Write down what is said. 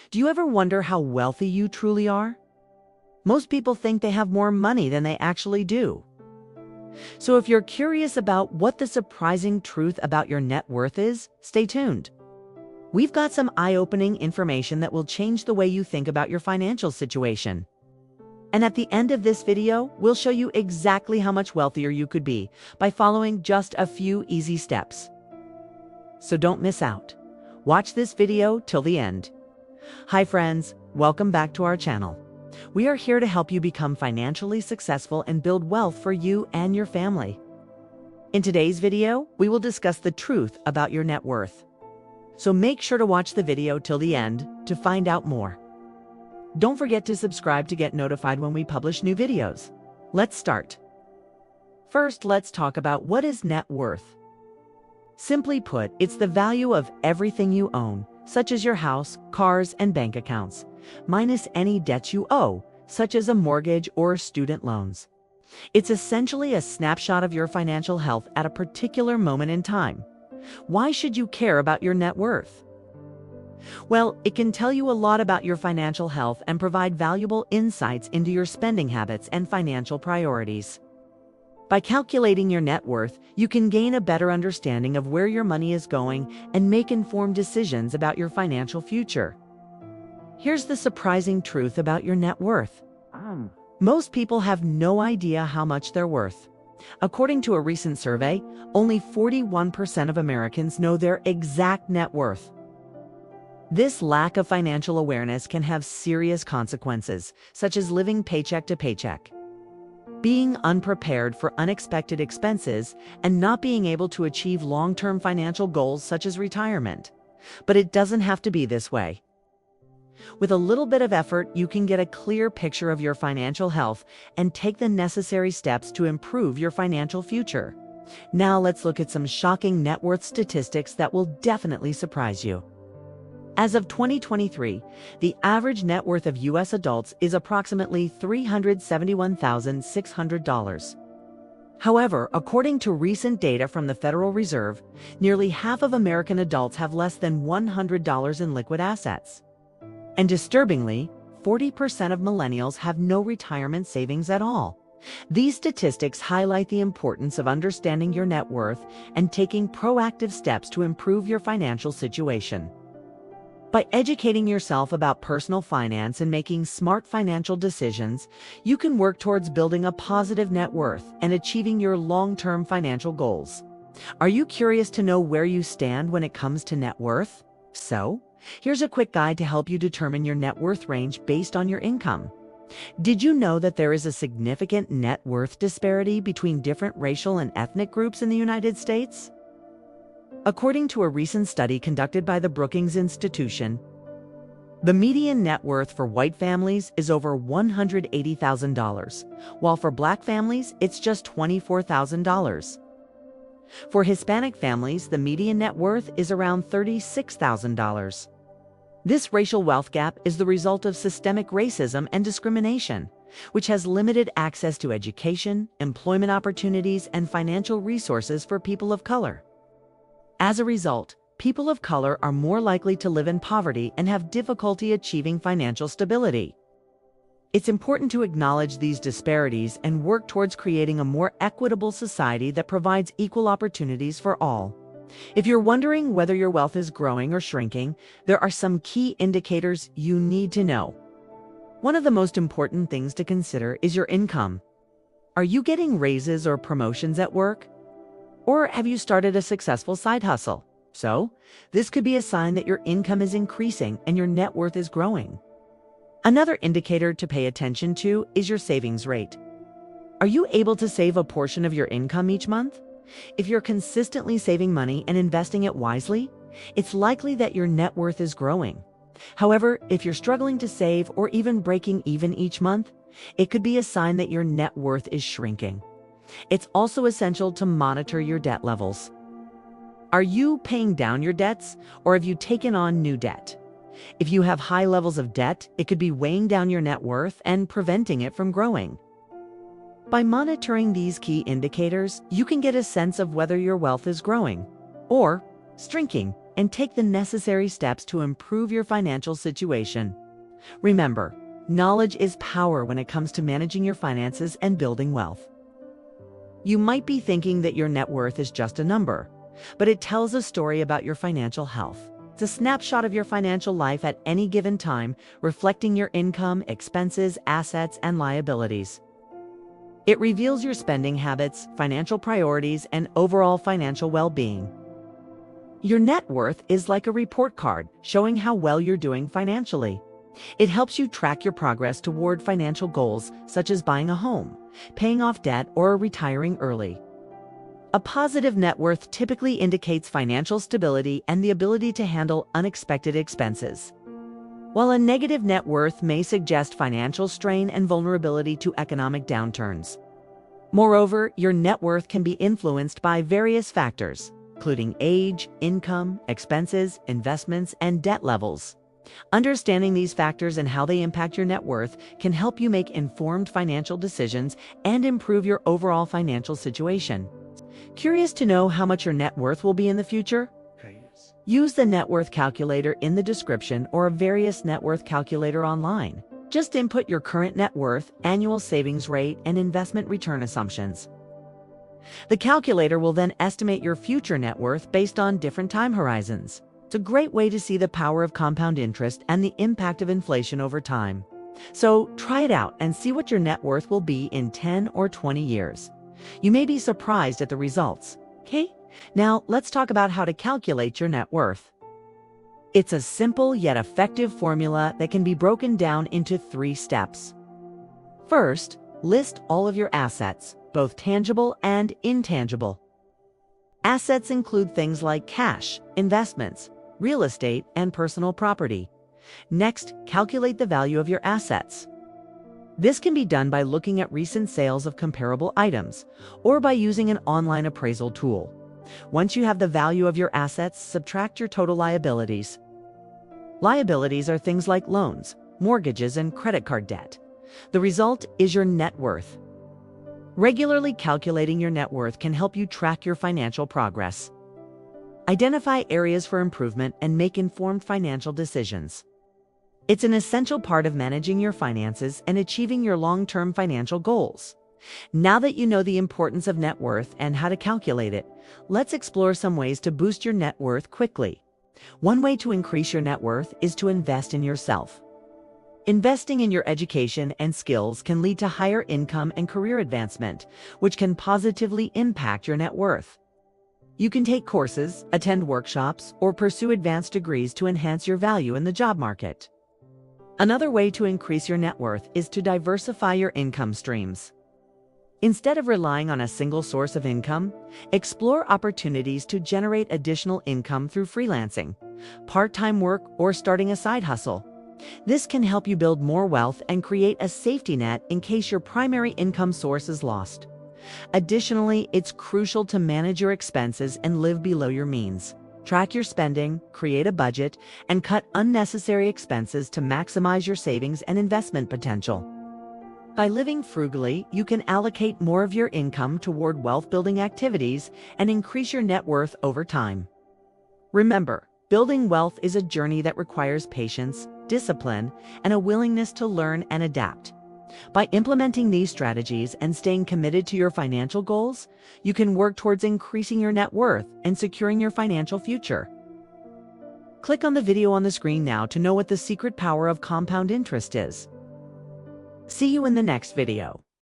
Do you ever wonder how wealthy you truly are? Most people think they have more money than they actually do. So if you're curious about what the surprising truth about your net worth is, stay tuned. We've got some eye-opening information that will change the way you think about your financial situation. And at the end of this video, we'll show you exactly how much wealthier you could be by following just a few easy steps. So don't miss out. Watch this video till the end. Hi friends, welcome back to our channel. We are here to help you become financially successful and build wealth for you and your family. In today's video, we will discuss the truth about your net worth. So make sure to watch the video till the end to find out more. Don't forget to subscribe to get notified when we publish new videos. Let's start. First, let's talk about what is net worth. Simply put, it's the value of everything you own, such as your house, cars, and bank accounts, minus any debts you owe, such as a mortgage or student loans. It's essentially a snapshot of your financial health at a particular moment in time. Why should you care about your net worth? Well, it can tell you a lot about your financial health and provide valuable insights into your spending habits and financial priorities. By calculating your net worth, you can gain a better understanding of where your money is going and make informed decisions about your financial future. Here's the surprising truth about your net worth. Most people have no idea how much they're worth. According to a recent survey, only 41% of Americans know their exact net worth. This lack of financial awareness can have serious consequences, such as living paycheck to paycheck, being unprepared for unexpected expenses, and not being able to achieve long-term financial goals such as retirement. But it doesn't have to be this way. With a little bit of effort, you can get a clear picture of your financial health and take the necessary steps to improve your financial future. Now let's look at some shocking net worth statistics that will definitely surprise you. As of 2023, the average net worth of U.S. adults is approximately $371,600. However, according to recent data from the Federal Reserve, nearly half of American adults have less than $100 in liquid assets. And disturbingly, 40% of millennials have no retirement savings at all. These statistics highlight the importance of understanding your net worth and taking proactive steps to improve your financial situation. By educating yourself about personal finance and making smart financial decisions, you can work towards building a positive net worth and achieving your long-term financial goals. Are you curious to know where you stand when it comes to net worth? So, here's a quick guide to help you determine your net worth range based on your income. Did you know that there is a significant net worth disparity between different racial and ethnic groups in the United States? According to a recent study conducted by the Brookings Institution, the median net worth for white families is over $180,000, while for Black families, it's just $24,000. For Hispanic families, the median net worth is around $36,000. This racial wealth gap is the result of systemic racism and discrimination, which has limited access to education, employment opportunities, and financial resources for people of color. As a result, people of color are more likely to live in poverty and have difficulty achieving financial stability. It's important to acknowledge these disparities and work towards creating a more equitable society that provides equal opportunities for all. If you're wondering whether your wealth is growing or shrinking, there are some key indicators you need to know. One of the most important things to consider is your income. Are you getting raises or promotions at work? Or have you started a successful side hustle? So, this could be a sign that your income is increasing and your net worth is growing. Another indicator to pay attention to is your savings rate. Are you able to save a portion of your income each month? If you're consistently saving money and investing it wisely, it's likely that your net worth is growing. However, if you're struggling to save or even breaking even each month, it could be a sign that your net worth is shrinking. It's also essential to monitor your debt levels. Are you paying down your debts, or have you taken on new debt? If you have high levels of debt, it could be weighing down your net worth and preventing it from growing. By monitoring these key indicators, you can get a sense of whether your wealth is growing or shrinking and take the necessary steps to improve your financial situation. Remember, knowledge is power when it comes to managing your finances and building wealth. You might be thinking that your net worth is just a number, but it tells a story about your financial health. It's a snapshot of your financial life at any given time, reflecting your income, expenses, assets, and liabilities. It reveals your spending habits, financial priorities, and overall financial well-being. Your net worth is like a report card showing how well you're doing financially. It helps you track your progress toward financial goals such as buying a home, paying off debt, or retiring early. A positive net worth typically indicates financial stability and the ability to handle unexpected expenses, while a negative net worth may suggest financial strain and vulnerability to economic downturns. Moreover, your net worth can be influenced by various factors, including age, income, expenses, investments, and debt levels. Understanding these factors and how they impact your net worth can help you make informed financial decisions and improve your overall financial situation. Curious to know how much your net worth will be in the future? Use the net worth calculator in the description or a various net worth calculator online. Just input your current net worth, annual savings rate, and investment return assumptions. The calculator will then estimate your future net worth based on different time horizons. It's a great way to see the power of compound interest and the impact of inflation over time. So try it out and see what your net worth will be in 10 or 20 years. You may be surprised at the results. Okay, now let's talk about how to calculate your net worth. It's a simple yet effective formula that can be broken down into 3 steps. First, list all of your assets, both tangible and intangible. Assets include things like cash, investments, real estate, and personal property. Next, calculate the value of your assets. This can be done by looking at recent sales of comparable items or by using an online appraisal tool. Once you have the value of your assets, subtract your total liabilities. Liabilities are things like loans, mortgages, and credit card debt. The result is your net worth. Regularly calculating your net worth can help you track your financial progress. Identify areas for improvement and make informed financial decisions. It's an essential part of managing your finances and achieving your long-term financial goals. Now that you know the importance of net worth and how to calculate it, let's explore some ways to boost your net worth quickly. One way to increase your net worth is to invest in yourself. Investing in your education and skills can lead to higher income and career advancement, which can positively impact your net worth. You can take courses, attend workshops, or pursue advanced degrees to enhance your value in the job market. Another way to increase your net worth is to diversify your income streams. Instead of relying on a single source of income, explore opportunities to generate additional income through freelancing, part-time work, or starting a side hustle. This can help you build more wealth and create a safety net in case your primary income source is lost. Additionally, it's crucial to manage your expenses and live below your means. Track your spending, create a budget, and cut unnecessary expenses to maximize your savings and investment potential. By living frugally, you can allocate more of your income toward wealth-building activities and increase your net worth over time. Remember, building wealth is a journey that requires patience, discipline, and a willingness to learn and adapt. By implementing these strategies and staying committed to your financial goals, you can work towards increasing your net worth and securing your financial future. Click on the video on the screen now to know what the secret power of compound interest is. See you in the next video.